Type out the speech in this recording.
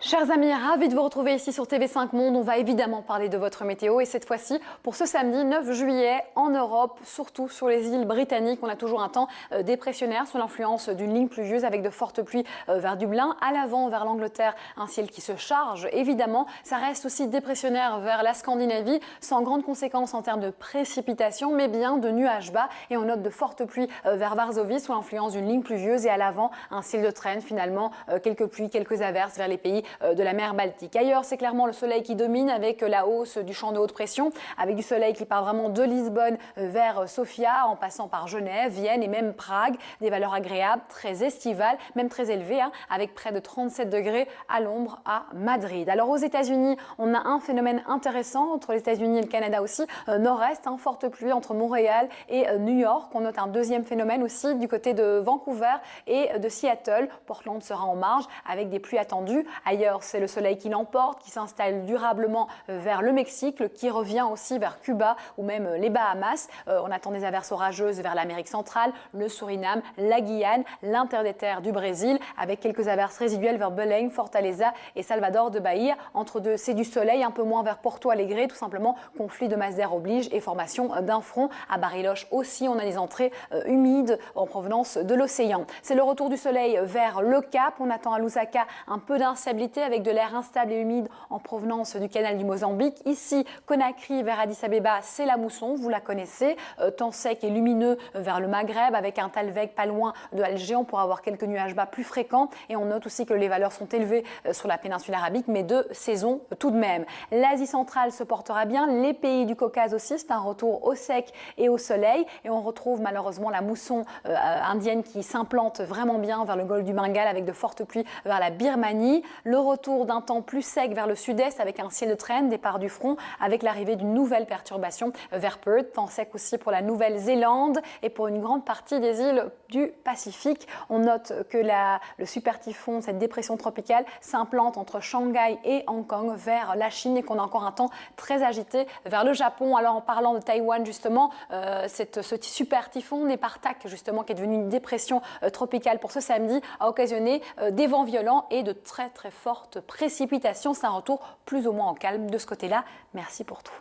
Chers amis, ravis de vous retrouver ici sur TV5 Monde. On va évidemment parler de votre météo et cette fois-ci pour ce samedi 9 juillet en Europe, surtout sur les îles britanniques. On a toujours un temps dépressionnaire sous l'influence d'une ligne pluvieuse avec de fortes pluies vers Dublin. À l'avant, vers l'Angleterre, un ciel qui se charge évidemment. Ça reste aussi dépressionnaire vers la Scandinavie, sans grandes conséquences en termes de précipitations, mais bien de nuages bas. Et on note de fortes pluies vers Varsovie sous l'influence d'une ligne pluvieuse. Et à l'avant, un ciel de traîne finalement, quelques pluies, quelques averses vers les pays de la mer Baltique. Ailleurs, c'est clairement le soleil qui domine avec la hausse du champ de haute pression, avec du soleil qui part vraiment de Lisbonne vers Sofia, en passant par Genève, Vienne et même Prague. Des valeurs agréables, très estivales, même très élevées, avec près de 37 degrés à l'ombre à Madrid. Alors aux États-Unis, on a un phénomène intéressant entre les États-Unis et le Canada aussi, nord-est, forte pluie entre Montréal et New York. On note un deuxième phénomène aussi du côté de Vancouver et de Seattle. Portland sera en marge avec des pluies attendues. Ailleurs, c'est le soleil qui l'emporte, qui s'installe durablement vers le Mexique, qui revient aussi vers Cuba ou même les Bahamas. On attend des averses orageuses vers l'Amérique centrale, le Suriname, la Guyane, l'interterre du Brésil, avec quelques averses résiduelles vers Belém, Fortaleza et Salvador de Bahia. Entre deux, c'est du soleil, un peu moins vers Porto Alegre, tout simplement, conflit de masse d'air oblige et formation d'un front. À Bariloche aussi, on a des entrées humides en provenance de l'océan. C'est le retour du soleil vers le Cap. On attend à Lusaka un peu d'instabilité avec de l'air instable et humide en provenance du canal du Mozambique. Ici, Conakry vers Addis Abeba, c'est la mousson, vous la connaissez. Temps sec et lumineux vers le Maghreb avec un Talveg pas loin de Alger. On pourra avoir quelques nuages bas plus fréquents et on note aussi que les valeurs sont élevées sur la péninsule arabique, mais de saison tout de même. L'Asie centrale se portera bien, les pays du Caucase aussi, c'est un retour au sec et au soleil et on retrouve malheureusement la mousson indienne qui s'implante vraiment bien vers le golfe du Bengale avec de fortes pluies vers la Birmanie. Le retour d'un temps plus sec vers le sud-est avec un ciel de traîne, départ du front avec l'arrivée d'une nouvelle perturbation vers Perth. Temps sec aussi pour la Nouvelle-Zélande et pour une grande partie des îles du Pacifique. On note que le super typhon, cette dépression tropicale, s'implante entre Shanghai et Hong Kong vers la Chine et qu'on a encore un temps très agité vers le Japon. Alors en parlant de Taïwan justement, ce super typhon Nepartak justement qui est devenu une dépression tropicale pour ce samedi a occasionné des vents violents et de très fortes précipitations. C'est un retour plus ou moins en calme de ce côté-là. Merci pour tout.